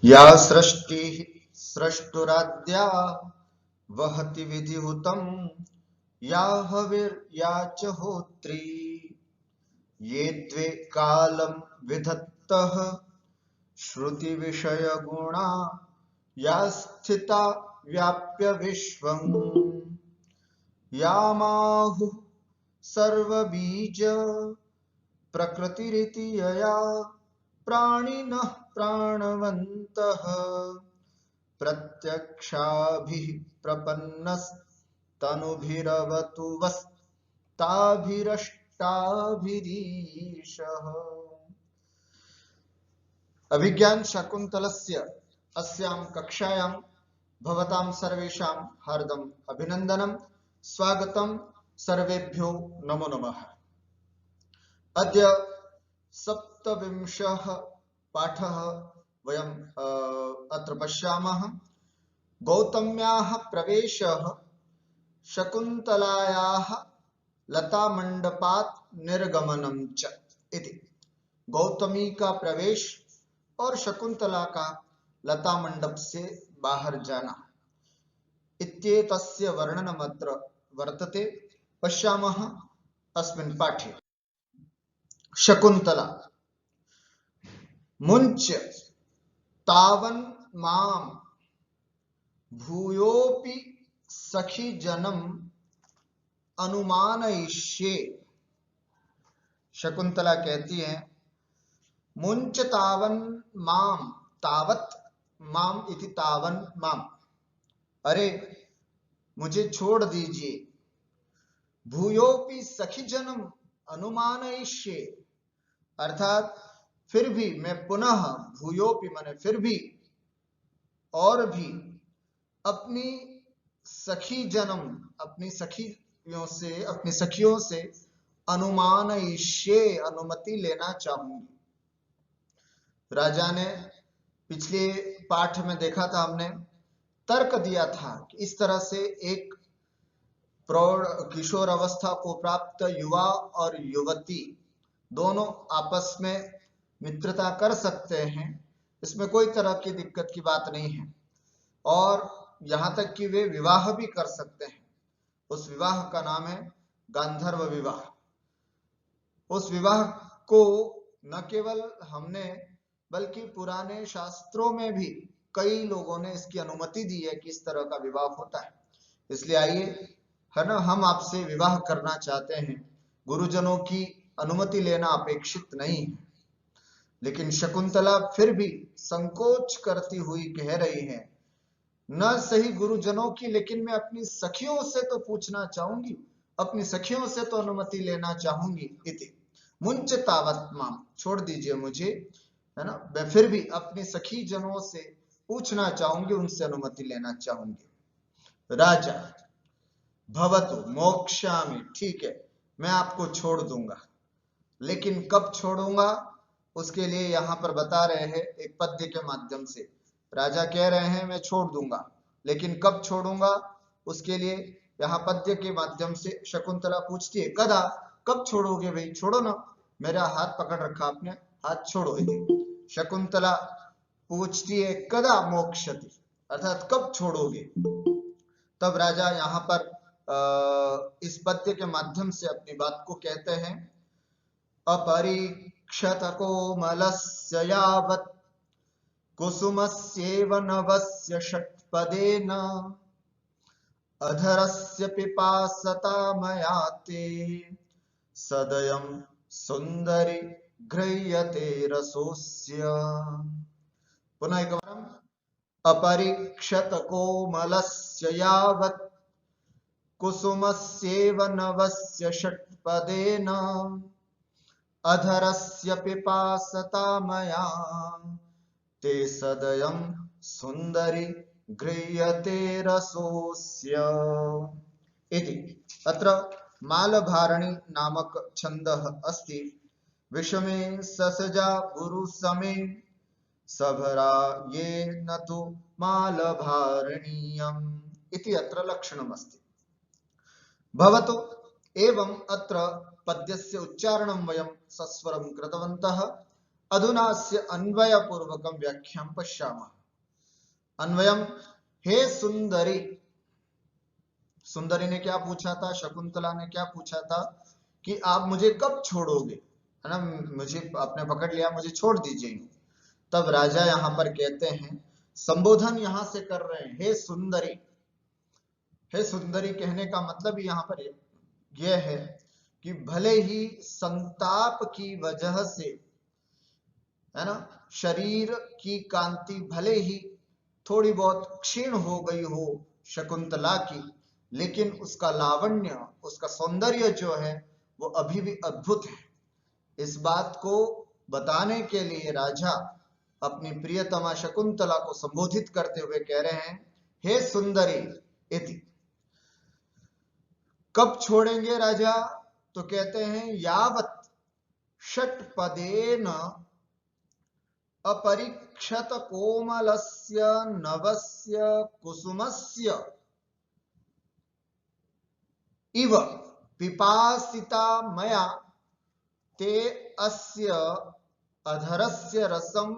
या सृष्टिः स्रष्टुराद्या वहति विधिहुतं या हविर्या च होत्री ये द्वे कालं विधत्तः श्रुति विषय गुणा या स्थिता व्याप्य विश्वं या माहुः सर्वबीज प्रकृतिरिति यया प्राणिनः प्राणवन्तः प्रत्यक्षाभिः प्रपन्नस्तनुभिरवतु वस्ताभिरष्टाभिरीशः। अभिज्ञान शाकुन्तलस्य अस्यां कक्षायां भवतां सर्वेषां हार्दम् अभिनन्दनं स्वागतं। सर्वेभ्यो नमो नमः। अद्य 27 पाठः वयं अत्र पश्यामः। गौतम्याः प्रवेशः शकुन्तलायाः लतामण्डपात् निर्गमनं च इति। गौतमी का प्रवेश और शकुन्तला का लता मंडप से बाहर जाना इत्येतस्य वर्णनमत्र वर्तते। पश्यामः अस्मिन् पाठे। शकुन्तला मुञ्च तावन् मां भूयोऽपि सखी जनम अनुमानयिष्ये। शकुन्तला कहती है मुञ्च तावन् मां, तावत् माम इति तावन् माम, अरे मुझे छोड़ दीजिए। भूयोपि सखी जनम अनुमानयिष्ये, अर्थात फिर भी मैं पुनः, भूयोपि माने फिर भी, और भी अपनी सखी जन्म, अपनी सखियों से अनुमानयिष्ये, अनुमति लेना चाहूंगी। राजा ने पिछले पाठ में देखा था, हमने तर्क दिया था कि इस तरह से एक प्रौढ़ किशोर अवस्था को प्राप्त युवा और युवती दोनों आपस में मित्रता कर सकते हैं, इसमें कोई तरह की दिक्कत की बात नहीं है। और यहाँ तक कि वे विवाह भी कर सकते हैं। उस विवाह का नाम है गांधर्व विवाह। उस विवाह को न केवल हमने बल्कि पुराने शास्त्रों में भी कई लोगों ने इसकी अनुमति दी है कि इस तरह का विवाह होता है। इसलिए आइए, है ना, हम आपसे विवाह करना चाहते हैं, गुरुजनों की अनुमति लेना अपेक्षित नहीं है। लेकिन शकुन्तला फिर भी संकोच करती हुई कह रही है, न सही गुरुजनों की, लेकिन मैं अपनी सखियों से तो पूछना चाहूंगी, अपनी सखियों से तो अनुमति लेना चाहूंगी। इति मुंच तावत माम, छोड़ दीजिए मुझे, है ना, मैं फिर भी अपनी सखी जनों से पूछना चाहूंगी, उनसे अनुमति लेना चाहूंगी। राजा भवतु मोक्षामि, ठीक है मैं आपको छोड़ दूंगा, लेकिन कब छोड़ूंगा उसके लिए यहाँ पर बता रहे हैं एक पद्य के माध्यम से। राजा कह रहे हैं मैं छोड़ दूंगा, लेकिन कब छोड़ूंगा उसके लिए यहाँ पद्य के माध्यम से शकुन्तला पूछती है, कदा, कब छोड़ोगे भाई, छोड़ो ना, मेरा हाथ पकड़ रखा आपने, हाथ छोड़ो। शकुन्तला पूछती है कदा मोक्षति, अर्थात कब छोड़ोगे। तब राजा यहाँ पर इस पद्य के माध्यम से अपनी बात को कहते हैं, अपरीक्षत कोमलस्य यावत् कुसुमस्येव नवस्य षट्पदेन अधरस्य पिपासता मया ते सदयं सुंदरी गृह्यते रसोस्य। पुनः एक बार, अपरीक्षत कोमलस्य यावत् कुसुमस्येव नवस्य षट्पदेन अधरस्य पिपासता मया ते सदयं सुंदरी गृह्यते रसोस्य इति। अत्र मालभारणी नामक छन्दः अस्ति। विषमे ससजा गुरुसमे सभरा ये न तु मालभारणीयम् इति अत्र लक्षणमस्ति। भवतु एवं अत्र पद्यस्य उच्चारणं वयं सस्वरं कृतवन्तः। अधुना अस्य अन्वय पूर्वकम व्याख्याम पश्यामः। अन्वयम, हे सुंदरी। सुंदरी ने क्या पूछा था, शकुंतला ने क्या पूछा था कि आप मुझे कब छोड़ोगे, है ना, मुझे आपने पकड़ लिया, मुझे छोड़ दीजिए। तब राजा यहां पर कहते हैं, संबोधन यहां से कर रहे हैं, हे सुंदरी। हे सुंदरी कहने का मतलब यहां पर यह है कि भले ही संताप की वजह से, है ना, शरीर की कांति भले ही थोड़ी बहुत क्षीण हो गई हो शकुंतला की, लेकिन उसका लावण्य, उसका सौंदर्य जो है वो अभी भी अद्भुत है। इस बात को बताने के लिए राजा अपनी प्रियतमा शकुंतला को संबोधित करते हुए कह रहे हैं, हे सुंदरी इति। कब छोड़ेंगे राजा, तो कहते हैं, यावत षट्पदेन अपरीक्षत कोमलस्य नवस्य कुसुमस्य इव पिपासिता मया ते अस्य अधरस्य रसम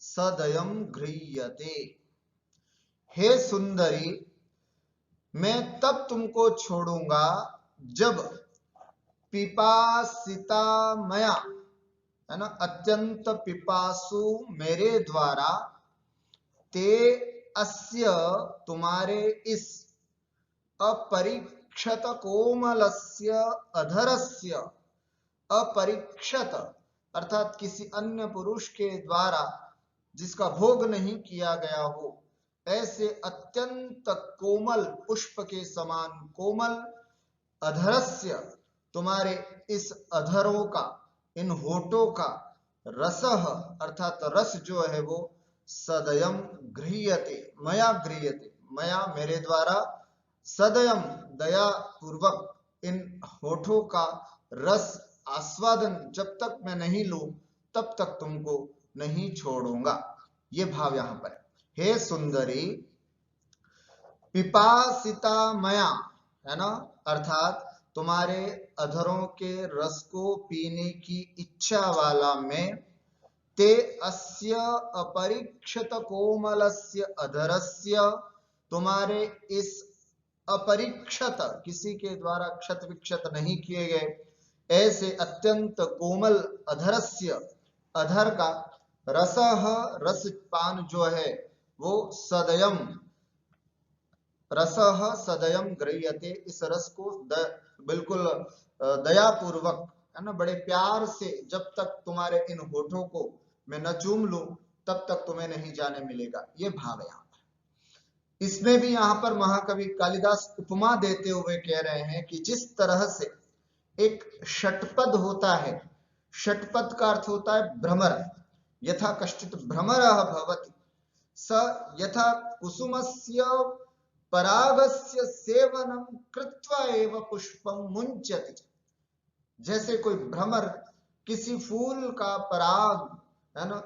सदयम गृह्यते। हे सुंदरी, मैं तब तुमको छोड़ूंगा जब पिपासिता मया, है ना, अत्यंत पिपासु मेरे द्वारा, ते अस्य तुम्हारे इस अपरीक्षत कोमलस्य अधरस्य, अपरीक्षत अर्थात किसी अन्य पुरुष के द्वारा जिसका भोग नहीं किया गया हो, ऐसे अत्यंत कोमल पुष्प के समान कोमल अधरस्य, तुम्हारे इस अधरों का, इन होठों का, रसह अर्थात रस जो है वो, सदयम गृह्यते, मया गृह्यते, मया मेरे द्वारा, सदयम दया पूर्वक, इन होठों का रस आस्वादन जब तक मैं नहीं लूं तब तक तुमको नहीं छोड़ूंगा। ये भाव यहां पर है। हे सुंदरी, पिपासिता मया, है ना, अर्थात तुम्हारे अधरों के रस को पीने की इच्छा वाला मैं, ते अस्य अपरीक्षित कोमलस्य अधरस्य, तुम्हारे इस अपरीक्षत, किसी के द्वारा क्षत विक्षत नहीं किए गए, ऐसे अत्यंत कोमल अधरस्य, अधर का रसह, रसपान जो है वो, सदयम, रसह सदयम गृह्यते, इस रस को बिल्कुल दयापूर्वक, है ना, बड़े प्यार से, जब तक तुम्हारे इन होठों को मैं न चूम लूं तब तक तुम्हें नहीं जाने मिलेगा। ये भाव है। यहाँ पर इसमें भी यहाँ पर महाकवि कालिदास उपमा देते हुए कह रहे हैं कि जिस तरह से एक षटपद होता है, षटपद का अर्थ होता है भ्रमर, यथा कश्चित भ्रमरः भवति स यथा कुसुमस्य परागस्य सेवनम कृत्वा एव पुष्पम मुंचति। जैसे कोई भ्रमर किसी फूल का पराग, है ना,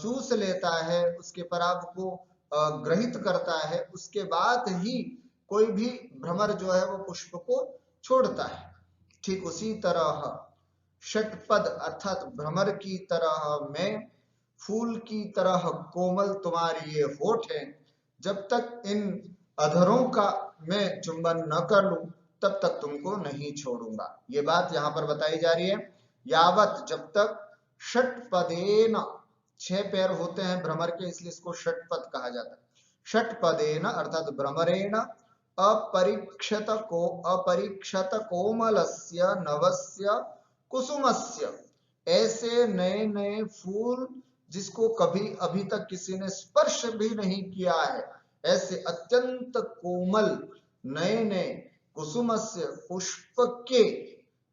चूस लेता है, उसके पराग को ग्रहित करता है, उसके बाद ही कोई भी भ्रमर जो है वो पुष्प को छोड़ता है। ठीक उसी तरह षटपद अर्थात भ्रमर की तरह मैं, फूल की तरह कोमल तुम्हारी ये होठ है, जब तक इन अधरों का मैं चुंबन न कर लूं तब तक तुमको नहीं छोड़ूंगा। ये बात यहां पर बताई जा रही है। यावत, जब तक, षटपदेन, 6 पैर होते हैं भ्रमर के, इसलिए इसको षटपद कहा जाता है। षटपदेन अर्थात भ्रमरेण अपरीक्षत कोमलस्य नवस्य कुसुमस्य, ऐसे नए नए फूल जिसको कभी अभी तक किसी ने स्पर्श भी नहीं किया है, ऐसे अत्यंत कोमल नए नए कुसुमस्य पुष्प के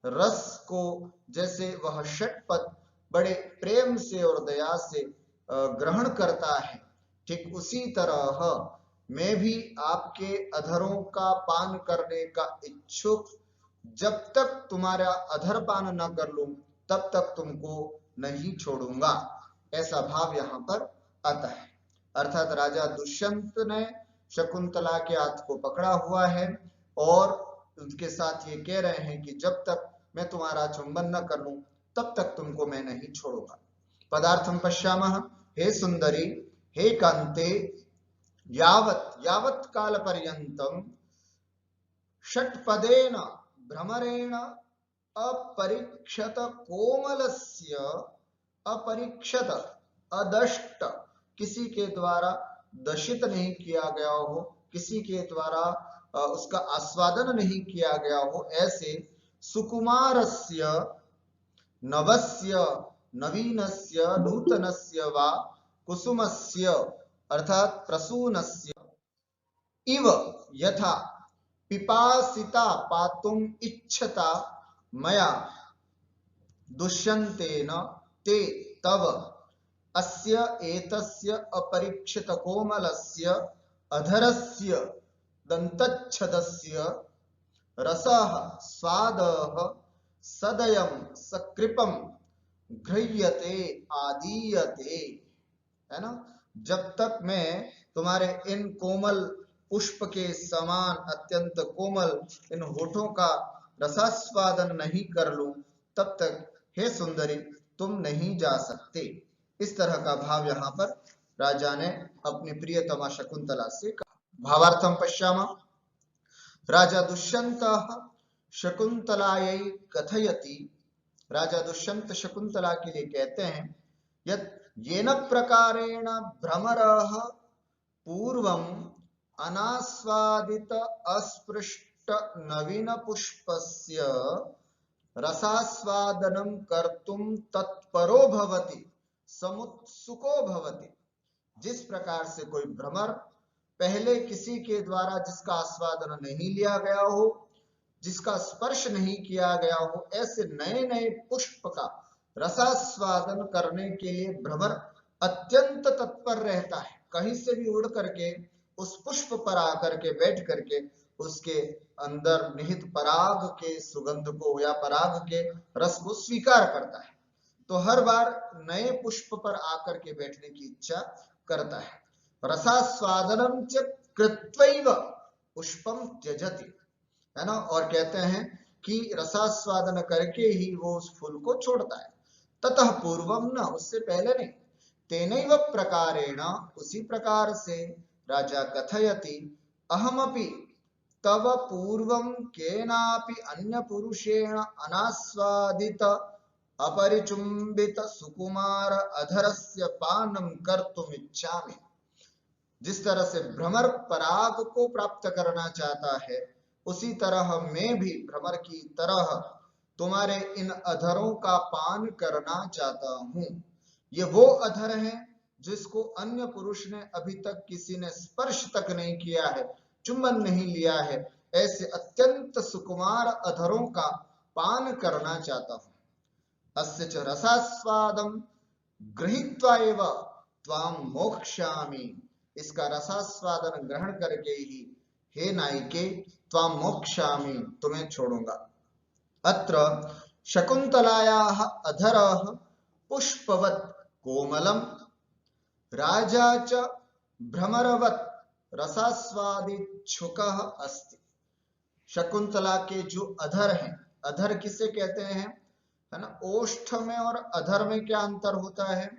रस को जैसे वह षटपद बड़े प्रेम से और दया से ग्रहण करता है, ठीक उसी तरह मैं भी आपके अधरों का पान करने का इच्छुक, जब तक तुम्हारा अधर पान न कर लूं तब तक तुमको नहीं छोड़ूंगा। ऐसा भाव यहां पर आता है। अर्थात राजा दुष्यंत ने शकुंतला के हाथ को पकड़ा हुआ है और उनके साथ ये कह रहे हैं कि जब तक मैं तुम्हारा चुंबन न कर लूं तब तक तुमको मैं नहीं छोड़ूंगा। पदार्थं पश्यामः। हे सुंदरी, हे कांते, यावत् काल पर्यन्तं षट्पदेन भ्रमरेण अपरीक्षत कोमलस्य, अपरीक्षत अदष्ट, किसी के द्वारा दशित नहीं किया गया हो, किसी के द्वारा उसका आस्वादन नहीं किया गया हो, ऐसे सुकुमारस्य नवस्य नवीनस्य नूतनस्य वा कुसुमस्य अर्थात प्रसूनस्य इव यथा पिपासिता पातुम इच्छता मया दुष्यन्तेन ते तव अस्य एतस्य अपरीक्षित कोमलस्य अधरस्य दन्तच्छदस्य रसः स्वादः सदयं सकृपम गृह्यते आदीयते, है ना। जब तक मैं तुम्हारे इन कोमल पुष्प के समान अत्यंत कोमल इन होठों का रसास्वादन नहीं कर लूं, तब तक हे सुंदरी तुम नहीं जा सकते। इस तरह का भाव यहाँ पर राजा ने अपनी प्रियतमा शकुंतला से कहा। भावार्थम पश्यामः। राजा दुष्यंतः शकुंतलायै कथयति, राजा दुष्यंत शकुंतला के लिए कहते हैं, यत् येन प्रकारेण भ्रमरः पूर्वम् अनास्वादित अस्पृष्ट नवीन पुष्पस्य रसास्वादनं कर्तुं तत्परो भवति समुत्सुको भवति। जिस प्रकार से कोई भ्रमर पहले किसी के द्वारा जिसका आस्वादन नहीं लिया गया हो, जिसका स्पर्श नहीं किया गया हो, ऐसे नए नए पुष्प का रसास्वादन करने के लिए भ्रमर अत्यंत तत्पर रहता है। कहीं से भी उड़ करके उस पुष्प पर आकर के बैठ करके उसके अंदर निहित पराग के सुगंध को या पराग के रस को स्वीकार करता है। तो हर बार नए पुष्प पर आकर के बैठने की इच्छा करता है। रसास्वादनम च कृत्वैव पुष्पम त्यजति, है ना। और कहते हैं कि रसास्वादन करके ही वो उस फूल को छोड़ता है। ततः पूर्वम, न उससे पहले नहीं। तेनैव प्रकारेण, उसी प्रकार से राजा कथयति, अहमपि तव पूर्वं केनापि अन्य पुरुषेण अनास्वादित अपरिचुंबित सुकुमार अधरस्य पानम कर्तुम इच्छामि। जिस तरह से भ्रमर पराग को प्राप्त करना चाहता है, उसी तरह मैं भी भ्रमर की तरह तुम्हारे इन अधरों का पान करना चाहता हूं। ये वो अधर हैं जिसको अन्य पुरुष ने अभी तक किसी ने स्पर्श तक नहीं किया है, चुंबन नहीं लिया है। ऐसे अत्यंत सुकुमार अधरों का पान करना चाहता हूं। अस्य च रसास्वादं गृहीत्वा एव त्वां मोक्ष्यामि, इसका रसास्वादन ग्रहण करके ही हे नायिके त्वां मोक्ष्यामि, तुम्हें छोड़ूंगा। अत्र शकुंतलायाः अधरः पुष्पवत् कोमलम राजा च भ्रमरवत् रसास्वादिच्छुकः अस्ति। शकुंतला के जो अधर हैं, अधर किसे कहते हैं, है ना। ओष्ठ में और अधर में क्या अंतर होता है?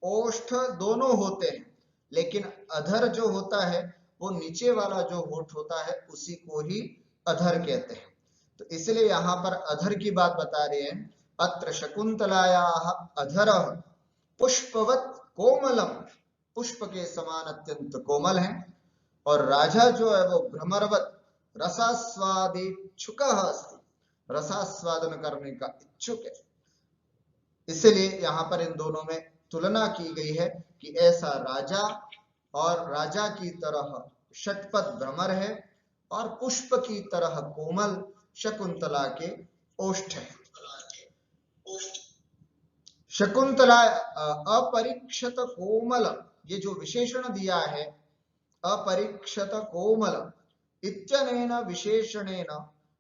ओष्ठ दोनों होते हैं, लेकिन अधर जो होता है वो नीचे वाला जो होठ होता है उसी को ही अधर कहते हैं। तो इसलिए यहाँ पर अधर की बात बता रहे हैं। अत्र शकुंतलायाः अधरः पुष्पवत् कोमलम, पुष्प के समान अत्यंत कोमल है। और राजा जो है वो भ्रमरवत् रसास्वादिच्छुकः अस्ति, रसास्वादन करने का इच्छुक है। इसलिए यहाँ पर इन दोनों में तुलना की गई है कि ऐसा राजा और राजा की तरह षटपद भ्रमर है और पुष्प की तरह कोमल शकुंतला के ओष्ठ है। शकुंतला अपरीक्षित कोमल, ये जो विशेषण दिया है अपरीक्षित कोमल इत्यनेन विशेषणेन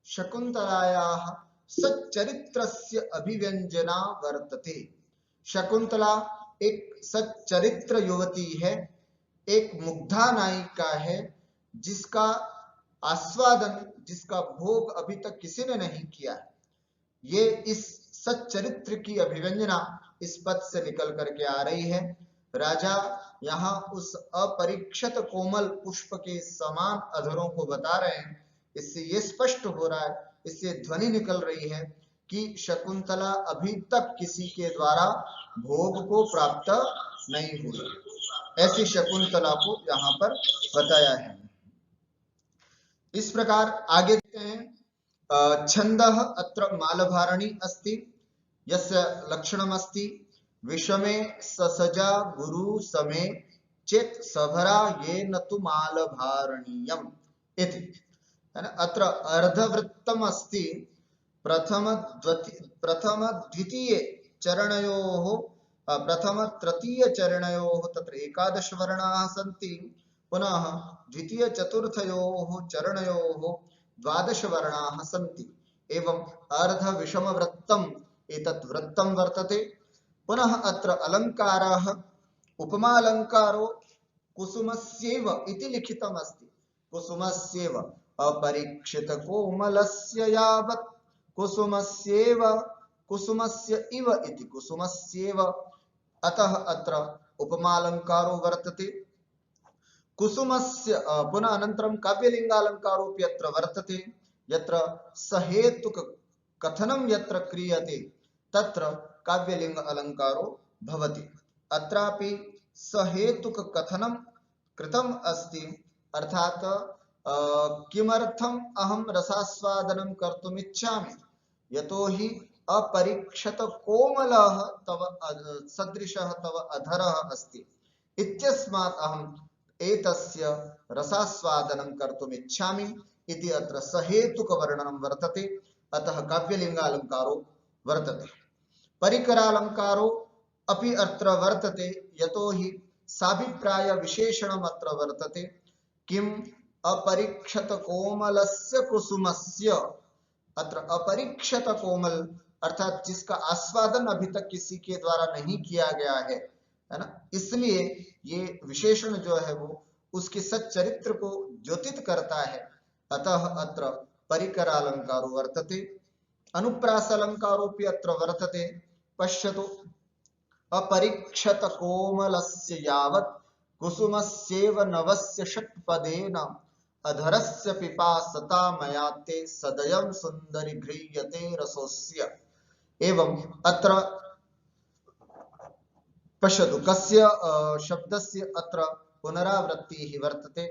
शकुंतलायाः सच्चरित्रस्य अभिव्यंजना वर्तते। शकुंतला एक सच्चरित्र युवती है, एक मुग्धा नायिका है, जिसका आस्वादन, जिसका भोग अभी तक किसी ने नहीं किया है। ये इस सच्चरित्र की अभिव्यंजना, इस पथ से निकल करके आ रही है। राजा यहाँ उस अपरीक्षित कोमल पुष्प के समान अधरों को बता रहे हैं। इससे ये स्पष्ट हो रहा है, इससे ध्वनि निकल रही है कि शकुंतला अभी तक किसी के द्वारा भोग को प्राप्त नहीं हुई। ऐसी शकुंतला को यहाँ पर बताया है। इस प्रकार आगे देखते हैं, छंदः अत्र मालधारणी अस्ति यस्य लक्षणमस्ति विषमे ससजा गुरु समे चेत सभरा ये न तु मालधारणीयम् इति। है ना, अत्र अर्धवृत्तम अस्ति प्रथम द्वितीय चरणयोः प्रथम तृतीय चरणयोः तत्र एकादश वर्णाः सन्ति, पुनः द्वितीय चतुर्थयोः चरणयोः द्वादश वर्णाः सन्ति। एवं अर्ध विषम वृत्तम् एतत् वृत्तं वर्तते। पुनः अत्र अलङ्कारः उपमालङ्कारो कुसुमस्यैव इति लिखितम् अस्ति। कुसुमस्यैव अपरीक्षित कोमलस्य यावत् कुसुमस्यैव कुसुमस्य इव इति कुसुमस्यैव। अतः अत्र उपमालङ्कारो वर्तते। कुसुमस्य पुनः अनन्तरं काव्यलिङ्गालङ्कारोऽपि अत्र वर्तते। यत्र सहेतुक कथनं यत्र क्रियते तत्र काव्यलिङ्ग अलङ्कारो भवति। अत्रापि सहेतुक कथनं कृतम् अस्ति, अर्थात् किमर्थम् अहं रसास्वादनं कर्तुम् इच्छामि, यतोहि अपरीक्षित कोमलः तव सदृशः तव अधरः अस्ति इत्यस्मात् अहम् एतस्य रसास्वादनं कर्तुम् इच्छामि इति अत्र सहेतुक वर्णनं वर्तते। अतः काव्यलिङ्गालङ्कारो वर्तते। परिकरालङ्कारो अपि अत्र वर्तते, यतोहि साभिप्राय विशेषणम् अत्र वर्तते। किम् अपरीक्षित कोमलस्य कुसुमस्य, अत्र अपरीक्षित कोमल अर्थात जिसका आस्वादन अभी तक किसी के द्वारा नहीं किया गया है ना, इसलिए ये विशेषण जो है वो उसके सच्चरित्र को द्योतित करता है। अतः अत्र परिकरालङ्कारो वर्तते। अनुप्रासालङ्कारोऽपि अत्र वर्तते। पश्यतु, अपरीक्षित कोमलस्य यावत् कुसुमस्यैव नवस्य षट्पदेन अधरस्य पिपासता मया ते सदयं सुन्दरि गृह्यते रसोस्य। एवं अत्र पश्यतु, कस्य शब्दस्य अत्र पुनरावृत्तिः वर्तते।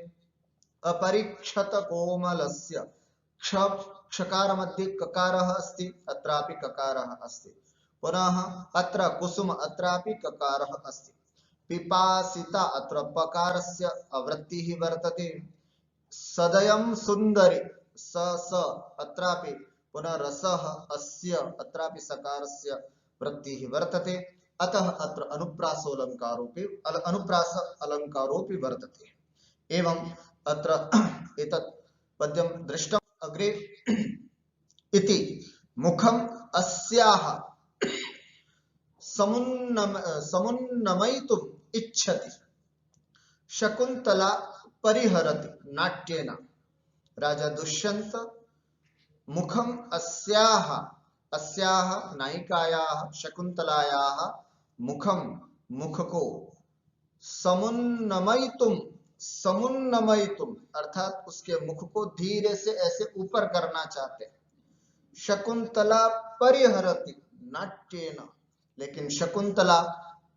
अपरीक्षित कोमलस्य, क्ष क्षकार मध्ये ककारः अस्ति, अत्रापि ककारः अस्ति। पुनः अत्र कुसुम, अत्रापि ककारः अस्ति। पिपासिता, अत्र पकारस्य वृत्तिः वर्तते। सदयं सुन्दरि, स अत्रापि पुनः रसः अस्य, अत्रापि सकारस्य वृत्तिः वर्तते। अतः अत्र अनुप्रास अलङ्कारोऽपि वर्तते। एवं अत्र एतत् पद्यं दृष्टम् अग्रे। इति मुखम् अस्याः समुन्नमयितुम् इच्छति शकुन्तला परिहरति नाट्येन। राजा दुष्यंत मुखम् अस्याः नायिकायाः शकुन्तलायाः मुखम, मुख को समुन्नमयितुम अर्थात उसके मुख को धीरे से ऐसे ऊपर करना चाहते। शकुंतला परिहरति नाट्येन, लेकिन शकुंतला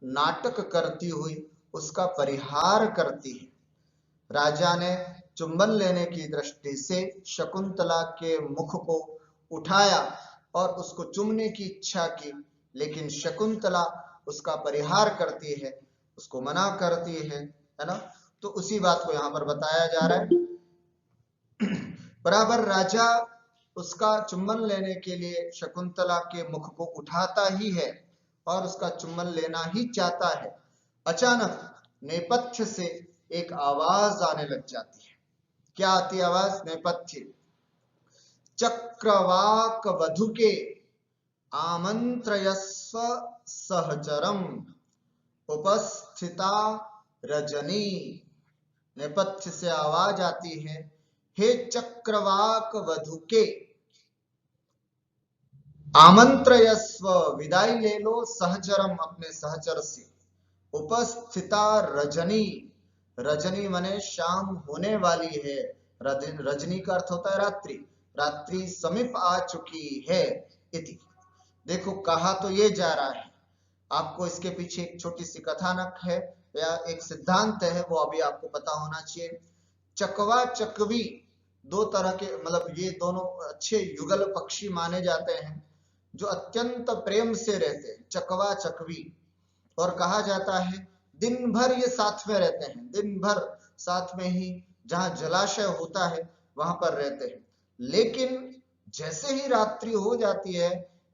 नाटक करती हुई उसका परिहार करती है। राजा ने चुंबन लेने की दृष्टि से शकुंतला के मुख को उठाया और उसको चुमने की इच्छा की, लेकिन शकुंतला उसका परिहार करती है, उसको मना करती है ना। तो उसी बात को यहाँ पर बताया जा रहा है। बराबर राजा उसका चुंबन लेने के लिए शकुंतला के मुख को उठाता ही है और उसका चुंबन लेना ही चाहता है। अचानक नेपथ्य से एक आवाज आने लग जाती है। क्या आती आवाज? नेपथ्य, चक्रवाक वधुके आमंत्रयस्व सहचरम उपस्थिता रजनी। नेपथ्य से आवाज आती है, हे चक्रवाक वधुके, आमंत्रयस्व, विदाई ले लो सहचरम, अपने सहचर से। उपस्थिता रजनी, रजनी माने शाम होने वाली है। रजनी का अर्थ होता है रात्रि, रात्रि समीप आ चुकी है इति। देखो कहा तो ये जा रहा है, आपको इसके पीछे एक छोटी सी कथानक है या एक सिद्धांत है, वो अभी आपको पता होना चाहिए। चकवा चकवी दो तरह के, मतलब ये दोनों अच्छे युगल पक्षी माने जाते हैं जो अत्यंत प्रेम से रहते हैं, चकवा चकवी। और कहा जाता है दिन भर ये साथ में रहते हैं, दिन भर साथ में ही, जहां जलाशय होता है वहां पर रहते हैं। लेकिन जैसे ही रात्रि हो जाती है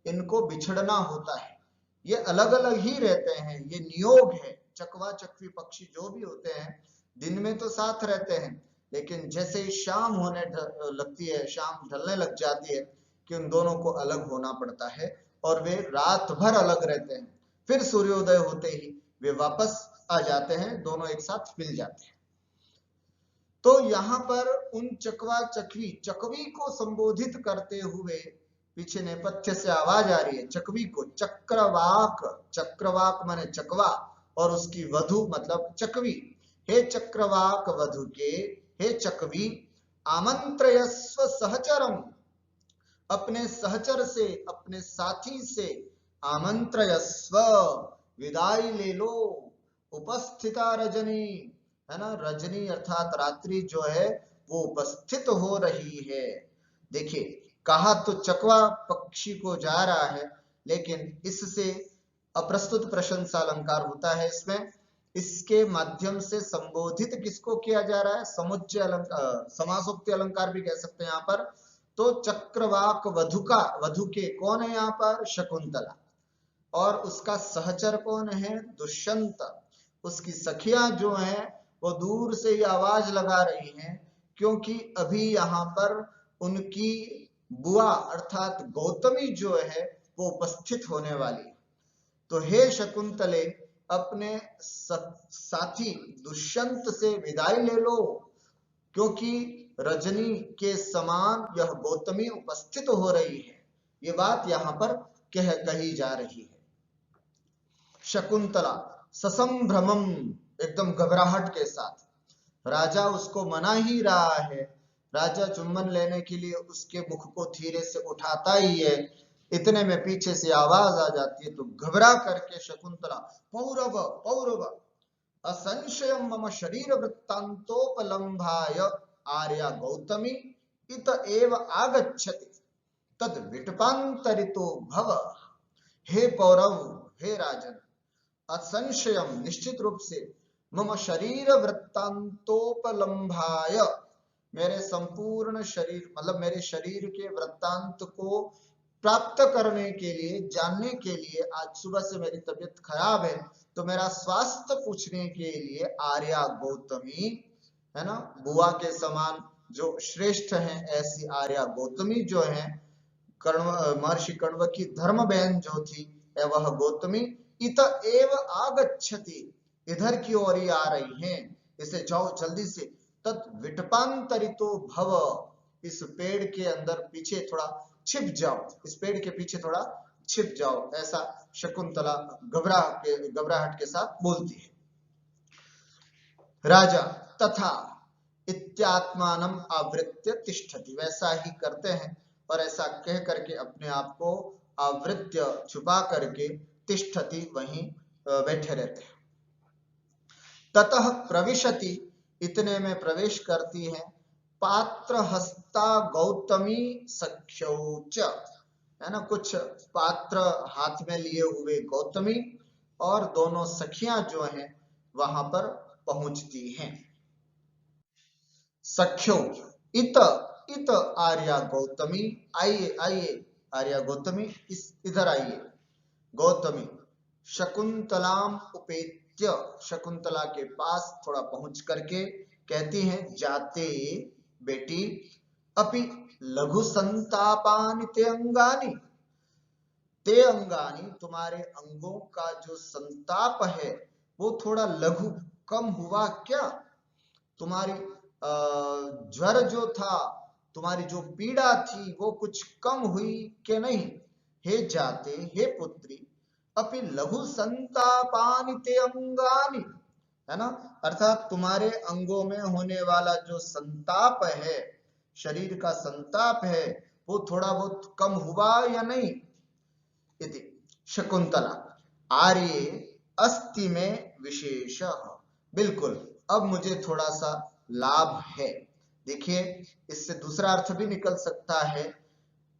इनको बिछड़ना होता है, ये अलग अलग ही रहते हैं, ये नियोग है। चकवा चकवी पक्षी जो भी होते हैं दिन में तो साथ रहते हैं, लेकिन जैसे ही शाम होने लगती है, शाम ढलने लग जाती है कि उन दोनों को अलग होना पड़ता है और वे रात भर अलग रहते हैं। फिर सूर्योदय होते ही वे वापस आ जाते हैं, दोनों एक साथ मिल जाते हैं। तो यहाँ पर उन चकवा चकवी, चकवी को संबोधित करते हुए पीछे नेपथ्य से आवाज आ रही है, चकवी को चक्रवाक, चक्रवाक माने चकवा, और उसकी वधु मतलब चकवी। हे चक्रवाक वधु के, हे चकवी, आमंत्रयस्व सहचरम, अपने सहचर से, अपने साथी से, आमंत्रयस्व, विदाई ले लो, उपस्थिता रजनी, है ना, रजनी अर्थात रात्रि जो है वो उपस्थित हो रही है। देखिए कहा तो चकवा पक्षी को जा रहा है, लेकिन इससे अप्रस्तुत प्रशंसा अलंकार होता है इसमें, इसके माध्यम से संबोधित किसको किया जा रहा है, समुच्चय अलंकार, समासोक्ति अलंकार भी कह सकते हैं यहाँ पर। तो चक्रवाक वधु का, वधु के कौन है यहाँ पर, शकुंतला, और उसका सहचर कौन है, दुष्यंत। उसकी सखियां जो हैं वो दूर से ही आवाज लगा रही हैं, क्योंकि अभी यहाँ पर उनकी बुआ अर्थात गौतमी जो है वो उपस्थित होने वाली है। तो हे शकुंतले, अपने साथी दुष्यंत से विदाई ले लो, क्योंकि रजनी के समान यह गौतमी उपस्थित हो रही है। ये बात यहाँ पर कही जा रही है। शकुंतला ससंभ्रमम, एकदम घबराहट के साथ, राजा उसको मना ही रहा है, राजा चुम्बन लेने के लिए उसके मुख को धीरे से उठाता ही है, इतने में पीछे से आवाज आ जाती है, तो घबरा करके शकुंतला, पौरव पौरव असंशयम मम शरीर वृत्तांतोपलम्भाय आर्या गौतमी इत एव आगच्छति तद विटपांतरितो भव। हे पौरव, हे राजन, असंशयम निश्चित रूप से, मम शरीर वृत्तांतोपलम्भाय, मेरे संपूर्ण शरीर मतलब मेरे शरीर के वृत्तांत को प्राप्त करने के लिए, जानने के लिए, आज सुबह से मेरी तबीयत खराब है तो मेरा स्वास्थ्य पूछने के लिए आर्या गौतमी, है ना, बुआ के समान जो श्रेष्ठ हैं ऐसी आर्या गौतमी जो है, कर्ण महर्षि कण्व की धर्म बहन जो थी वह गौतमी, इत एव आगच्छति, इधर की ओर ही आ रही हैं, इसे जाओ जल्दी से, तत् विटपांतरितो भव, इस पेड़ के अंदर पीछे थोड़ा छिप जाओ, इस पेड़ के पीछे थोड़ा छिप जाओ, ऐसा शकुंतला घबराहट के साथ बोलती है। राजा तथा इत्यात्मानम आवृत्य तिष्ठति, वैसा ही करते हैं और ऐसा कह करके अपने आप को आवृत्य छुपा करके तिष्ठति, वहीं बैठे रहते हैं। ततः प्रविशति, इतने में प्रवेश करती है, पात्र हस्ता गौतमी सख्यौच, है ना, कुछ पात्र हाथ में लिए हुए गौतमी और दोनों सखियां जो हैं वहां पर पहुंचती हैं। सख्यो इत, इत आर्या गौतमी, आइए आइए आर्या गौतमी, इधर आइए गौतमी, शकुंतलाम उपेत्य, शकुंतला के पास थोड़ा पहुंच करके कहती हैं, जाते बेटी, अपि लघु संतापानि ते अंगानि, ते अंगानि, तुम्हारे अंगों का जो संताप है वो थोड़ा लघु कम हुआ क्या, तुम्हारी ज्वर जो था, तुम्हारी जो पीड़ा थी वो कुछ कम हुई कि नहीं, हे जाते, हे पुत्री, अपि लघु संतापानि ते अंगानि, है ना, अर्थात तुम्हारे अंगों में होने वाला जो संताप है, शरीर का संताप है, वो थोड़ा बहुत कम हुआ या नहीं। इति शकुंतला आर्ये अस्ति में विशेष, बिल्कुल अब मुझे थोड़ा सा लाभ है। देखिए इससे दूसरा अर्थ भी निकल सकता है।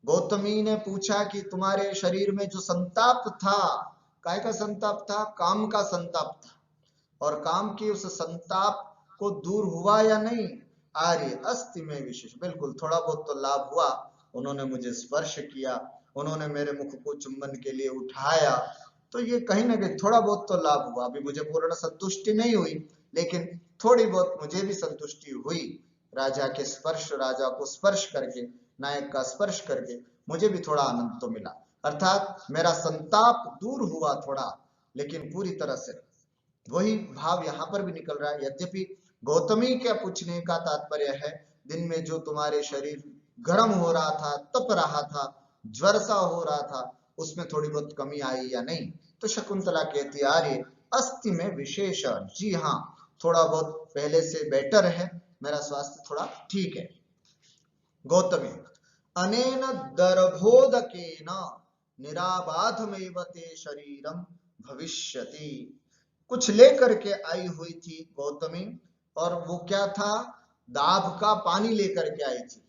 गौतमी ने पूछा कि तुम्हारे शरीर में जो संताप था, काय का संताप था? काम का संताप था, और काम की उस संताप को दूर हुआ या नहीं? आर्य अस्ति में विशेष, बिल्कुल थोड़ा बहुत तो लाभ हुआ। उन्होंने मुझे स्पर्श किया, उन्होंने मेरे मुख को चुंबन के लिए उठाया, तो ये कहीं ना कहीं थोड़ा बहुत तो लाभ हुआ। अभी मुझे पूर्ण संतुष्टि नहीं हुई, लेकिन थोड़ी बहुत मुझे भी संतुष्टि हुई। राजा के स्पर्श, राजा को स्पर्श करके, नायक का स्पर्श करके मुझे भी थोड़ा आनंद तो मिला, अर्थात मेरा संताप दूर हुआ थोड़ा, लेकिन पूरी तरह से। वही भाव यहाँ पर भी निकल रहा है। यद्यपि गौतमी के पूछने का तात्पर्य है, दिन में जो तुम्हारे शरीर गर्म हो रहा था, तप रहा था, ज्वर सा हो रहा था, उसमें थोड़ी बहुत कमी आई या नहीं? तो शकुंतला कहती आर्य अस्ति में विशेष, जी हाँ, थोड़ा बहुत पहले से बेटर है, मेरा स्वास्थ्य थोड़ा ठीक है। गौतमी अनेन दर्भोदकेन निराबाधमेव ते शरीरम भविष्यति, कुछ लेकर के आई हुई थी गौतमी, और वो क्या था? दाब का पानी लेकर के आई थी।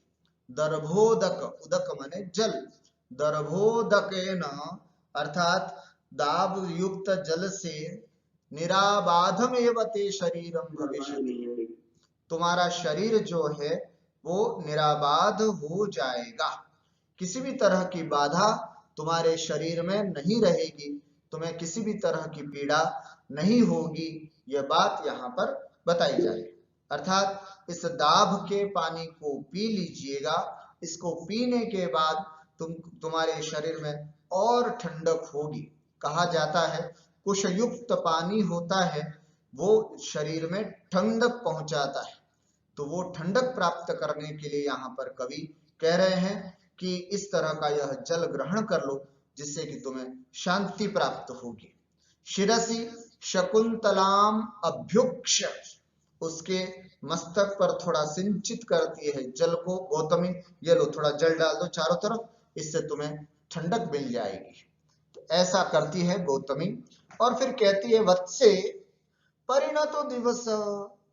दर्भोदक, उदक माने जल, दर्भोदकेन अर्थात दाब युक्त जल से, निराबाधमेव ते शरीरम भविष्यति, तुम्हारा शरीर जो है वो निराबाध हो जाएगा, किसी भी तरह की बाधा तुम्हारे शरीर में नहीं रहेगी, तुम्हें किसी भी तरह की पीड़ा नहीं होगी। यह बात यहाँ पर बताई जा रही है। अर्थात इस दाब के पानी को पी लीजिएगा, इसको पीने के बाद तुम्हारे शरीर में और ठंडक होगी। कहा जाता है कुशयुक्त पानी होता है, वो शरीर में ठंडक पहुंचाता है, तो वो ठंडक प्राप्त करने के लिए यहाँ पर कवि कह रहे हैं कि इस तरह का यह जल ग्रहण कर लो, जिससे कि तुम्हें शांति प्राप्त होगी। शिरसी शकुंतलाम अभ्युक्ष, उसके मस्तक पर थोड़ा सिंचित करती है जल को गौतमी, ये लो थोड़ा जल डाल दो चारों तरफ, इससे तुम्हें ठंडक मिल जाएगी। तो ऐसा करती है गौतमी, और फिर कहती है वत्से परिणतो दिवस,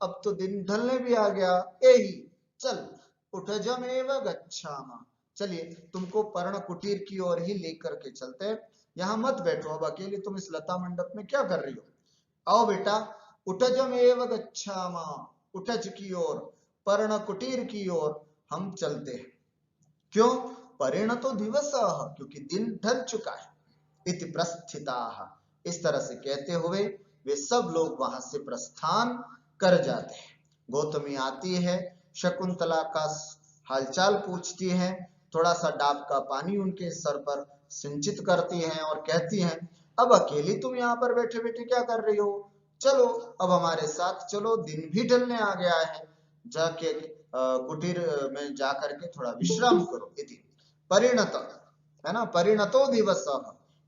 अब तो दिन ढलने भी आ गया, यही चल उठजमेव गच्छामा, चलिए तुमको पर्ण कुटीर की ओर ही लेकर के चलते, यहाँ मत बैठो, अब अकेली तुम इस लता मंडप में क्या कर रही हो? आओ बेटा, उठजमेव गच्छामा, उठज की ओर, पर्ण कुटीर की ओर हम चलते हैं। क्यों? परिणतो दिवस, क्योंकि दिन ढल चुका है। इति प्रस्थिताः, इस तरह से कहते हुए वे सब लोग वहां से प्रस्थान कर जाते हैं। गौतमी आती है, शकुंतला का हालचाल पूछती है, थोड़ा सा डाब का पानी उनके सर पर सिंचित करती हैं और कहती हैं अब अकेली तुम यहाँ पर बैठे बैठे क्या कर रही हो? चलो अब हमारे साथ चलो, दिन भी ढलने आ गया है, जाके कुटीर में जाकर के थोड़ा विश्राम करो। इति परिणत, है ना, परिणतो दिवस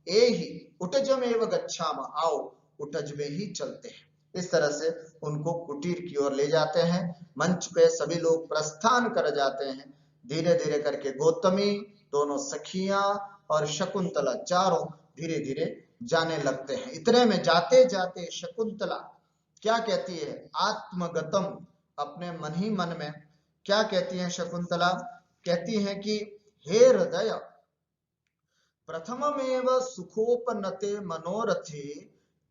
एहि उठजमेव गच्छाम, आओ उठज में ही चलते हैं। इस तरह से उनको कुटीर की ओर ले जाते हैं। मंच पे सभी लोग प्रस्थान कर जाते हैं। धीरे धीरे करके गौतमी, दोनों सखियां और शकुंतला चारों धीरे धीरे जाने लगते हैं। इतने में जाते जाते शकुंतला क्या कहती है? आत्मगतम, अपने मन ही मन में क्या कहती है शकुंतला? कहती है कि हे हृदय, प्रथममेव सुखोपनते मनोरथे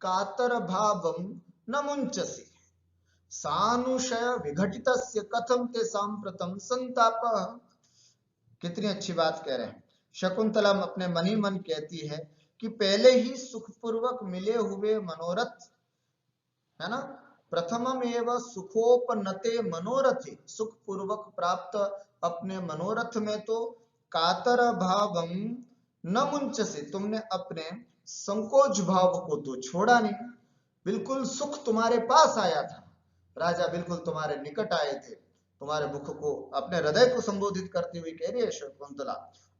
कातर भावम न मुंचसी, सानुशय विघटितस्य कथम ते सांप्रतम संताप। कितनी अच्छी बात कह रहे हैं शकुंतला, अपने मन ही मन कहती है कि पहले ही सुखपूर्वक मिले हुए मनोरथ, है ना, प्रथममेव सुखोपनते मनोरथे, सुखपूर्वक प्राप्त अपने मनोरथ में तो कातर भावम न मुंचसे, तुमने अपने संकोच भाव को तो छोड़ा नहीं, बिल्कुल सुख तुम्हारे पास आया था, राजा बिल्कुल तुम्हारे निकट आए थे, तुम्हारे मुख को, अपने हृदय को संबोधित करते हुए कह रही है शकुंतला,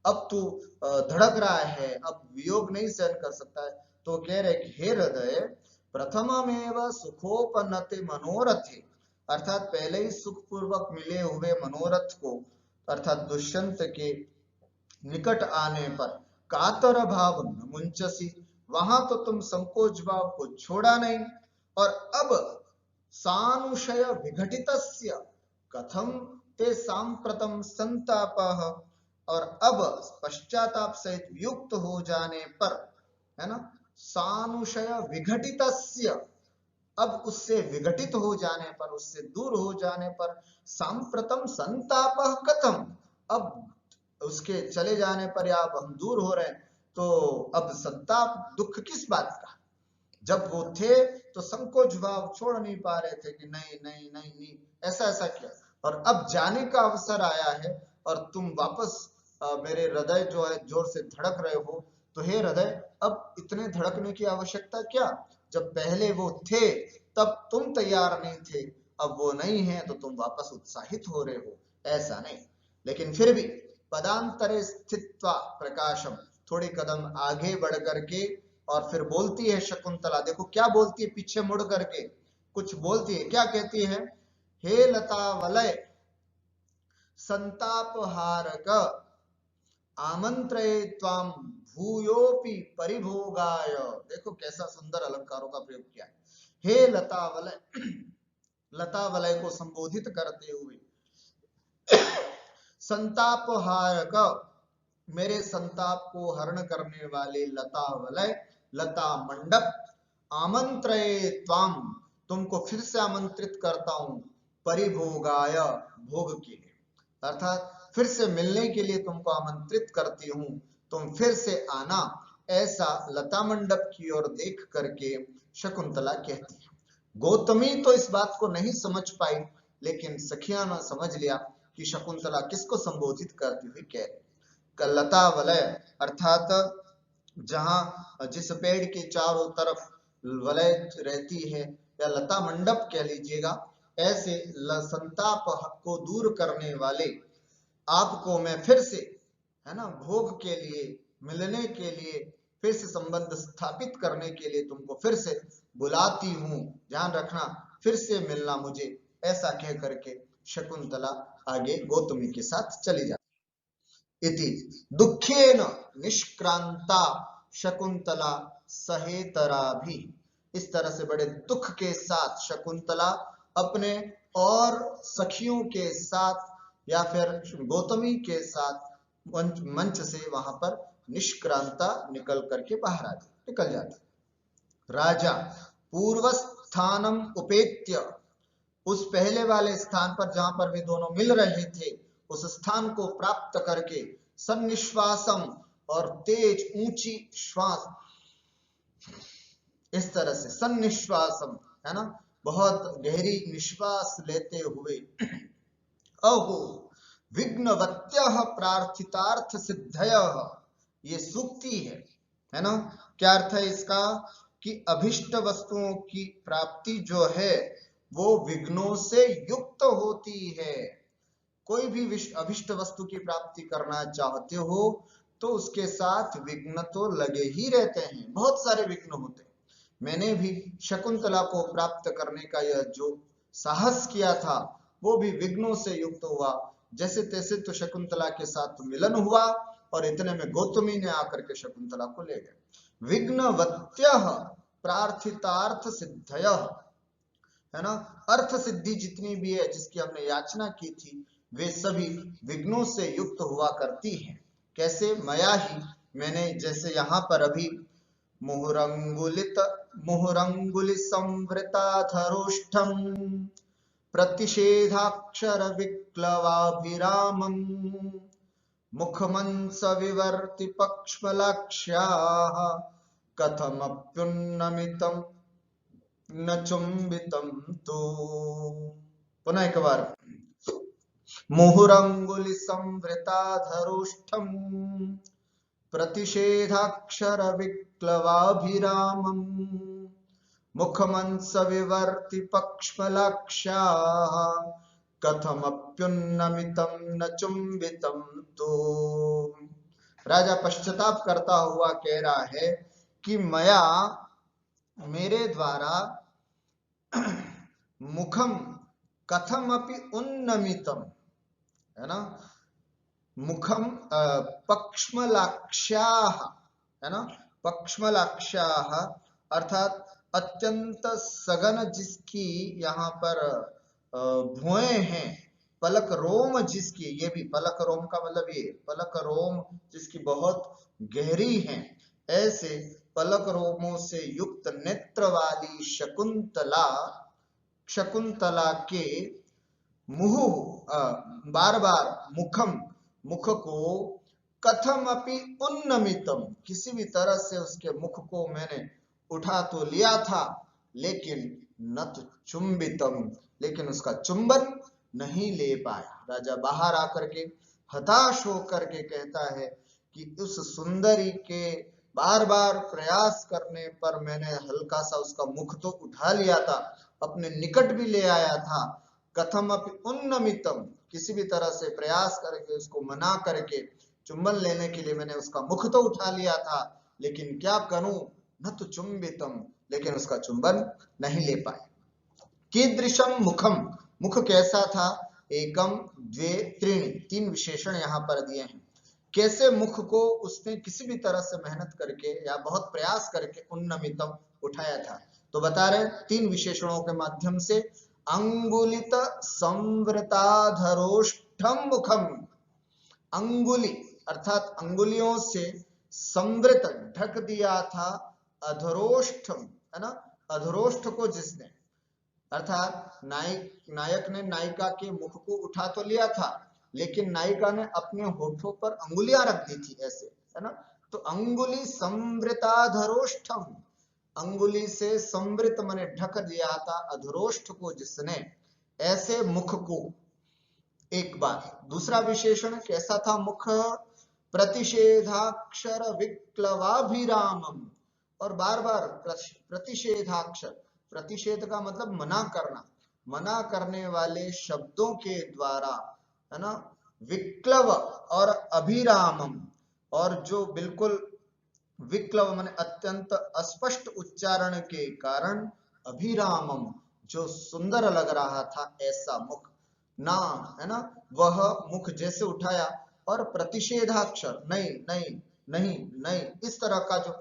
अब तू धड़क रहा है, अब वियोग नहीं सहन कर सकता है। तो कह रहे कि हे हृदय, प्रथममेव सुखोपनति मनोरथे, अर्थात पहले ही सुखपूर्वक मिले हुए मनोरथ को, अर्थात दुष्यंत के निकट आने पर कातर भाव न मुंचसी, वहां तो तुम संकोच भाव को छोड़ा नहीं, और अब सानुशय विघटितस्य कथम ते सांप्रतम संतापः, और अब पश्चाताप सहित युक्त हो जाने पर, है ना, सानुशय विघटितस्य, अब उससे विघटित हो जाने पर, उससे दूर हो जाने पर, सांप्रतम संतापः कथम, अब उसके चले जाने पर या अब हम दूर हो रहे हैं तो अब संताप दुख किस बात का। जब वो थे तो संकोच भाव छोड़ नहीं पा रहे थे कि नहीं नहीं नहीं नहीं ऐसा ऐसा क्या, और अब जाने का अवसर आया है और तुम वापस मेरे हृदय जो है जोर से धड़क रहे हो, तो हे हृदय अब इतने धड़कने की आवश्यकता क्या, जब पहले वो थे तब तुम तैयार नहीं थे, अब वो नहीं है तो तुम वापस उत्साहित हो रहे हो, ऐसा नहीं। लेकिन फिर भी पदांतरे स्थित्वा प्रकाशम, थोड़े कदम आगे बढ़ करके और फिर बोलती है शकुंतला, देखो क्या बोलती है, पीछे मुड़ करके कुछ बोलती है, क्या कहती है, हे लता वलय संतापहारक आमंत्रये त्वाम भूयोपि परिभोगाय, देखो कैसा सुंदर अलंकारों का प्रयोग किया है। हे लता वलय, लता वलय को संबोधित करते हुए, संतापहारक, मेरे संताप को हरण करने वाले लता वलय, लता मंडप, आमंत्रये त्वाम, तुमको फिर से आमंत्रित करता हूं, परिभोगाय, भोग के लिए, अर्थात फिर से मिलने के लिए तुमको आमंत्रित करती हूं, तुम फिर से आना, ऐसा लता मंडप की ओर देख करके शकुंतला कहती है। गौतमी तो इस बात को नहीं समझ पाई, लेकिन सखिया ने समझ लिया कि शकुंतला किसको संबोधित करती हुई कह रही। लता वलय अर्थात जहां जिस पेड़ के चारों तरफ वलय रहती है, या लता मंडप कह लीजिएगा, ऐसे संताप को दूर करने वाले आपको मैं फिर से, है ना, भोग के लिए, मिलने के लिए, फिर से संबंध स्थापित करने के लिए तुमको फिर से बुलाती हूं, ध्यान रखना फिर से मिलना मुझे, ऐसा कह करके शकुंतला आगे गौतमी के साथ चली जाती। इति दुखेन निष्क्रांता शकुंतला सहेतरा भी, इस तरह से बड़े दुख के साथ शकुंतला अपने और सखियों के साथ या फिर गौतमी के साथ मंच से वहां पर निष्क्रांता निकल करके बाहर आ निकल जाती। राजा पूर्व स्थानम उपेत्य, उस पहले वाले स्थान पर जहां पर वे दोनों मिल रहे थे, उस स्थान को प्राप्त करके सन्निश्वासम, और तेज ऊंची श्वास, इस तरह से सन्निश्वासम, है ना, बहुत गहरी निश्वास लेते हुए, अहो विघ्नवत्य प्रार्थितार्थ सिद्धय, ये सूक्ति है ना, क्या अर्थ है इसका, कि अभिष्ट वस्तुओं की प्राप्ति जो है वो विघ्नों से युक्त होती है। कोई भी अभिष्ट वस्तु की प्राप्ति करना चाहते हो तो उसके साथ विघ्न तो लगे ही रहते हैं, बहुत सारे विघ्न होते हैं। मैंने भी शकुंतला को प्राप्त करने का यह जो साहस किया था वो भी विघ्नों से युक्त हुआ, जैसे तैसे तो शकुंतला के साथ मिलन हुआ और इतने में गौतमी ने आकर के शकुंतला को ले गए। विघ्नवत्य प्रार्थितार्थ सिद्धय, है ना, अर्थ सिद्धि जितनी भी है जिसकी हमने याचना की थी वे सभी विघ्नों से युक्त हुआ करती हैं। कैसे, मया ही, मैंने जैसे यहाँ पर अभी मुहुरंगुलि संवृताधरोष्ठम प्रतिषेधाक्षर विक्लवाभिरामं मुखमंस विवर्ति पक्ष्मलाक्ष्याः कथमप्युन्नमितं न चुंबितं तो, पुनः एक बार, मुहुरंगुलि संवृताधरोष्ठम प्रतिषेधाक्षर विक्लवाभिरामं मुखमंस विवर्ति पक्ष्मलाक्ष्याः कथमप्युन्नमितं न चुंबितं तो। राजा पश्चाताप करता हुआ कह रहा है कि मया, मेरे द्वारा, मुखम कथमपि उन्नमितम, है ना, मुखम पक्ष्मलाक्ष्याः, है ना, पक्ष्मलाक्ष्याः अर्थात अत्यंत सघन जिसकी यहाँ पर भुएं हैं, पलक रोम जिसकी, ये भी पलक रोम का मतलब ये पलक रोम जिसकी बहुत गहरी है, ऐसे पलक रोमों से युक्त नेत्र वाली शकुंतला, शकुंतला के मुहु बार बार मुखम, मुख को, कथम अपि उन्नमितम, किसी भी तरह से उसके मुख को मैंने उठा तो लिया था, लेकिन नत चुंबितम, लेकिन उसका चुंबन नहीं ले पाया। राजा बाहर आकर के हताश होकर के कहता है कि उस सुंदरी के बार बार प्रयास करने पर मैंने हल्का सा उसका मुख तो उठा लिया था, अपने निकट भी ले आया था, कथम अपि उन्नमितम, किसी भी तरह से प्रयास करके उसको मना करके चुंबन लेने के लिए मैंने उसका मुख तो उठा लिया था, लेकिन क्या करूं, न तो चुंबितम, लेकिन उसका चुंबन नहीं ले पाए। कीदृशम मुखम, मुख कैसा था, एकम द्वे त्रीणि, तीन विशेषण यहाँ पर दिए हैं। कैसे मुख को उसने किसी भी तरह से मेहनत करके या बहुत प्रयास करके उन्नमितम उठाया था, तो बता रहे तीन विशेषणों के माध्यम से, अंगुलित संवृताधरोष्ठम मुखम, अंगुली अर्थात अंगुलियों से संवृत ढक दिया था, अधरोष्ठम, है ना, अधरोष्ठ को जिसने, अर्थात नायक ने नायिका के मुख को उठा तो लिया था, लेकिन नायिका ने अपने होठों पर अंगुलियां रख दी थी ऐसे, है ना, तो अंगुली संवृताधरोष्ठम, अंगुली से संवृत माने ढक दिया था अधरोष्ठ को जिसने, ऐसे मुख को। एक बात, दूसरा विशेषण कैसा था मुख, प्रतिषेधाक्षर विक्लवाभिरामम, और बार बार प्रतिषेधाक्षर, प्रतिषेध का मतलब मना करना, मना करने वाले शब्दों के द्वारा, है ना, विक्लव और अभिरामम, और जो बिल्कुल विक्लव माने अत्यंत अस्पष्ट उच्चारण के कारण, अभिरामम जो सुंदर लग रहा था, ऐसा मुख ना, है ना, वह मुख जैसे उठाया, और प्रतिषेधाक्षर नहीं नहीं नहीं नहीं, इस तरह का जो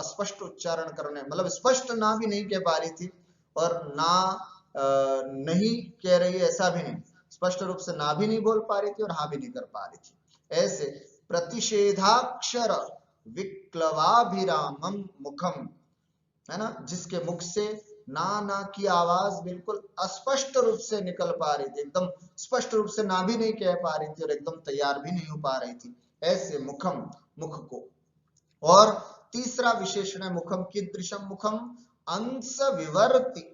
स्पष्ट उच्चारण करने, मतलब स्पष्ट ना भी नहीं कह पा रही थी, और ना नहीं कह रही है ऐसा भी नहीं, स्पष्ट रूप से ना भी नहीं बोल पा रही थी और हाँ भी नहीं कर पा रही थी, ऐसे प्रतिषेधाक्षर विक्लवाभिरामम मुखम, है ना, जिसके मुख से ना ना की आवाज बिल्कुल अस्पष्ट रूप से निकल पा रही थी, एकदम स्पष्ट रूप से ना भी नहीं कह पा रही थी और एकदम तैयार भी नहीं हो पा रही थी, ऐसे मुखम, मुख को। और तीसरा विशेषण है मुखम कीदृशम मुखम, अंश विवर्ति,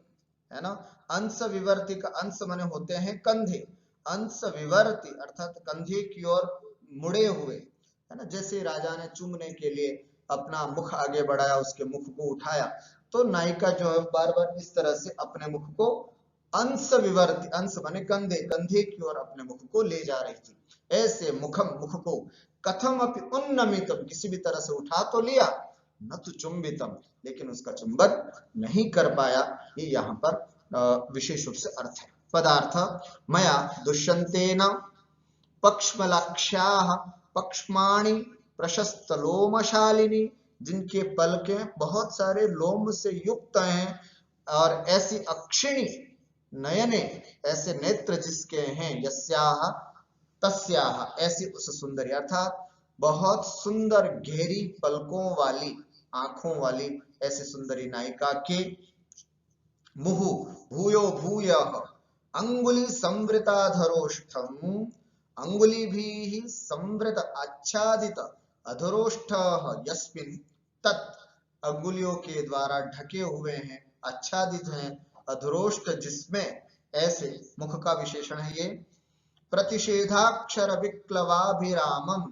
है ना, अंश विवर्ति का अंश माने होते हैं कंधे, अंश विवर्ति अर्थात कंधे की ओर मुड़े हुए, है ना, जैसे राजा ने चूमने के लिए अपना मुख आगे बढ़ाया, उसके मुख को उठाया, तो नायिका जो है बार बार इस तरह से अपने मुख को अंश विवर्ति, अंश माने कंधे, कंधे की ओर अपने मुख को ले जा रही थी, ऐसे मुखम, मुख को, कथम अपि उन्नमितम, किसी भी तरह से उठा तो लिया, न तो चुंबितम, लेकिन उसका चुंबन नहीं कर पाया, ये यहाँ पर विशेष रूप से अर्थ है। पदार्थ, मया दुष्यंतेन पक्ष्मलाक्ष्याः पक्ष्माणि प्रशस्त लोमशालिनी, जिनके पलकें बहुत सारे लोम से युक्त हैं, और ऐसी अक्षिणी नयने, ऐसे नेत्र जिसके हैं, यस्याः तस्याः, ऐसी उस सुंदरी अर्थात बहुत सुंदर गहरी पलकों वाली, आंखों वाली ऐसी सुंदरी नायिका के मुहु भूयो भूयः अंगुली संवृताधरोष्ठम, अंगुली भी संवृत आच्छादित अधरोष्ठ यस्मिन् तत्, अंगुलियों के द्वारा ढके हुए हैं, आच्छादित हैं, अधरोष्ठ जिसमें, ऐसे मुख का विशेषण है ये। प्रतिषेधाक्षर विक्लवाभिरामम,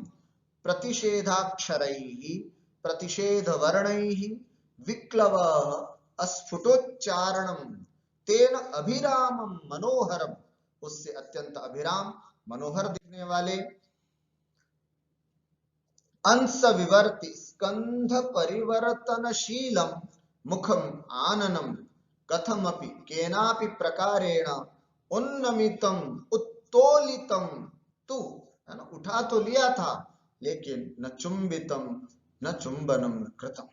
प्रतिषेधाक्षरैः प्रतिषेध वर्णैः विक्लवः अस्फुटोच्चारणम तेन अभिरामम मनोहरम, उससे अत्यंत अभिराम मनोहर दिखने वाले अंश विवर्ति स्कंध परिवर्तनशीलम मुखम आननम कथमपि केनापि प्रकारेण उन्नमितम उत्तोलितम तु, है ना, उठा तो लिया था लेकिन न चुंबितम न चुंबनम कृतम,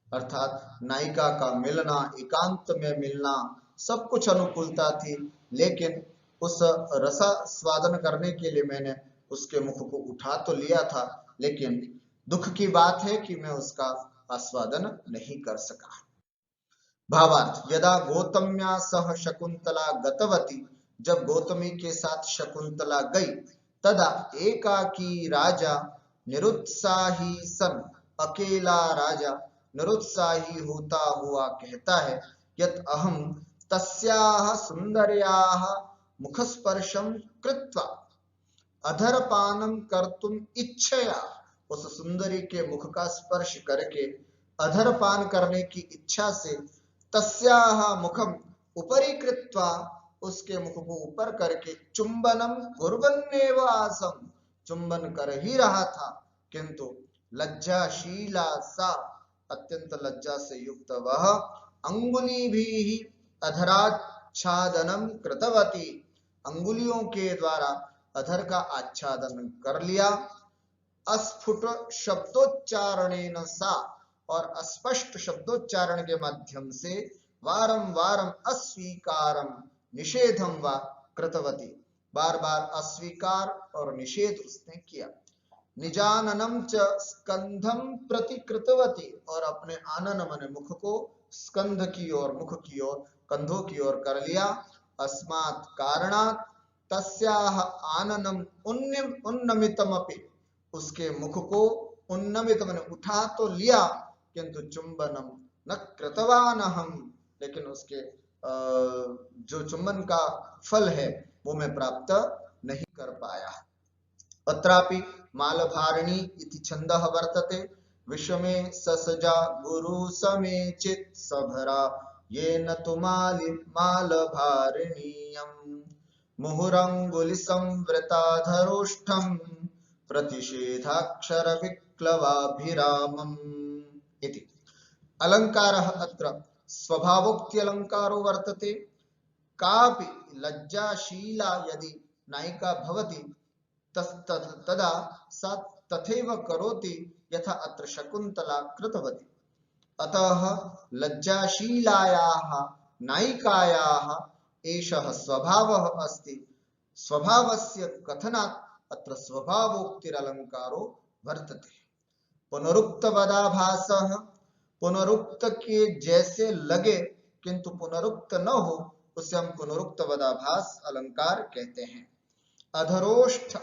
अर्थात नायिका का मिलना, एकांत में मिलना, सब कुछ अनुकूलता थी, लेकिन उस रसा स्वादन करने के लिए मैंने उसके मुख को उठा तो लिया था, लेकिन दुख की बात है कि मैं उसका आस्वादन नहीं कर सका। भावार्थ, यदा गौतम्या सह शकुंतला गतवती, जब गौतमी के साथ शकुंतला गई, तदा एकाकी राजा निरुत्साही सन, अकेला राजा निरुत्साही होता हुआ कहता है, यत अहम तस्याह सुंदर्याह मुखस्पर्शम कृत्वा अधरपानम कर्तुम इच्छया, उस सुंदरी के मुख का स्पर्श करके अधरपान करने की इच्छा से, तस्याह मुखम उपरि कृत्वा, उसके मुख को ऊपर करके, चुंबनम कुर्वन्नेव आसम, चुंबन कर ही रहा था, किंतु लज्जाशीला सा, अत्यंत लज्जा से युक्त वह, अंगुली भी अधराच्छादनम कृतवती, अंगुलियों के द्वारा अधर का आच्छादन कर लिया, अस्फुट शब्दोच्चारणेन सा, और अस्पष्ट शब्दोच्चारण के माध्यम से, वारम वारम अस्वीकारम निषेधम व कृतवती, बार बार अस्वीकार और निषेध उसने किया, निजाननम च स्कंधम प्रति कृतवती, और अपने आनन मन मुख को स्कंध की ओर, मुख की ओर, कंधों की ओर कर लिया, अस्मात् कारणात् तस्याह आननम उन्नमितमपि, उसके मुख को उन्नमित मैंने उठा तो लिया, किंतु चुंबनम न कृतवानहम, लेकिन उसके जो चुंबन का फल है वो मैं प्राप्त नहीं कर पाया। अत्रापि मालभारिणी इति छंदः वर्तते, विश्वमे ससजा गुरु समेचित सभरा येन तु मालभारिणीयम् मुहुरंगुलि संवृताधरोष्ठम प्रतिषेधाक्षर विक्लवाभिरामम् इति। अलंकारः अत्र स्वभावोक्ति अलंकारो वर्तते, कापि लज्जाशीला यदि नायिका भवति तदा सा तथैव करोति यथा अत्र शकुंतला कृतवती, अतः लज्जाशीलायाः नायिकायाः एषः स्वभावः अस्ति, स्वभावस्य कथनात् अत्र स्वभावोक्तिरलंकारो वर्तते। पुनरुक्तवदाभासः, पुनरुक्त के जैसे लगे किंतु पुनरुक्त न हो, उसे हम पुनरुक्तवदाभास अलंकार कहते हैं। अधरोष्ठ,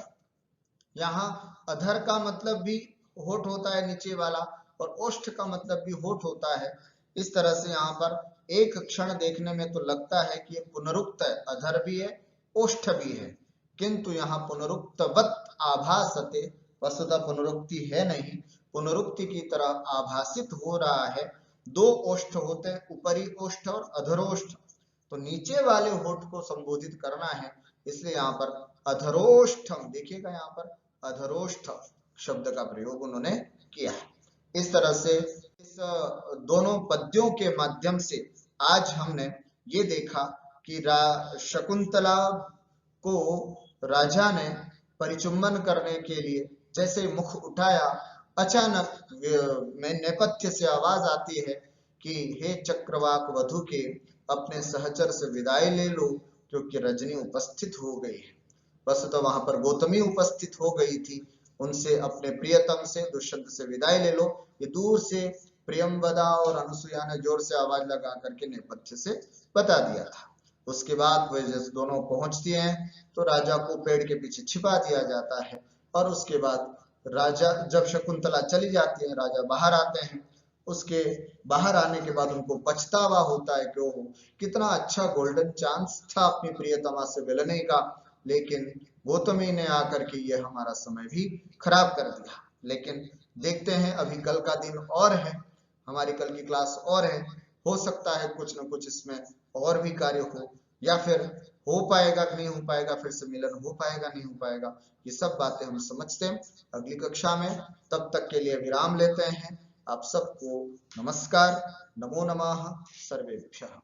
यहाँ अधर का मतलब भी होठ होता है नीचे वाला, और ओष्ठ का मतलब भी होठ होता है। इस तरह से यहाँ पर एक क्षण देखने में तो लगता है कि ये पुनरुक्त है, अधर भी है ओष्ठ भी है, किंतु यहाँ पुनरुक्तवत आभासते, वस्तुतः पुनरुक्ति है नहीं, पुनरुक्ति की तरह आभासित हो रहा है। दो ओष्ठ होते हैं, ऊपरी ओष्ठ और अधरोष्ठ, तो नीचे वाले होठ को संबोधित करना है, इसलिए यहाँ पर अधरोष्ठम, देखिएगा यहाँ पर अधरोष्ठ शब्द का प्रयोग उन्होंने किया है। इस तरह से इस दोनों पद्यों के माध्यम से आज हमने ये देखा कि शकुंतला को राजा ने परिचुंबन करने के लिए जैसे मुख उठाया, अचानक में नेपथ्य से आवाज आती है कि हे चक्रवाक वधु के, अपने सहचर से विदाई ले लो, क्योंकि रजनी उपस्थित हो गई है। वस्तुतः तो वहां पर गौतमी उपस्थित हो गई थी, उनसे अपने प्रियतम से दुष्यंत से विदाई ले लो, ये दूर से प्रियंवदा और अनुसुईया ने जोर से आवाज लगा करके नेपथ्य से बता दिया था। उसके बाद वे जैसे दोनों पहुंचती हैं तो राजा को पेड़ के पीछे छिपा दिया जाता है, और उसके बाद राजा जब शकुंतला चली जाती है, राजा बाहर आते हैं। उसके बाहर आने के बाद उनको पछतावा होता है कि ओह, कितना अच्छा गोल्डन चांस था अपनी प्रियतमा से मिलने का, लेकिन गौतमी ने आकर के ये हमारा समय भी खराब कर दिया। लेकिन देखते हैं, अभी कल का दिन और है, हमारी कल की क्लास और है, हो सकता है कुछ न कुछ इसमें और भी कार्य हो, या फिर हो पाएगा कि नहीं हो पाएगा, फिर से मिलन हो पाएगा नहीं हो पाएगा, ये सब बातें हम समझते हैं अगली कक्षा में। तब तक के लिए विराम लेते हैं। आप सबको नमस्कार, नमो नमः सर्वेभ्यः।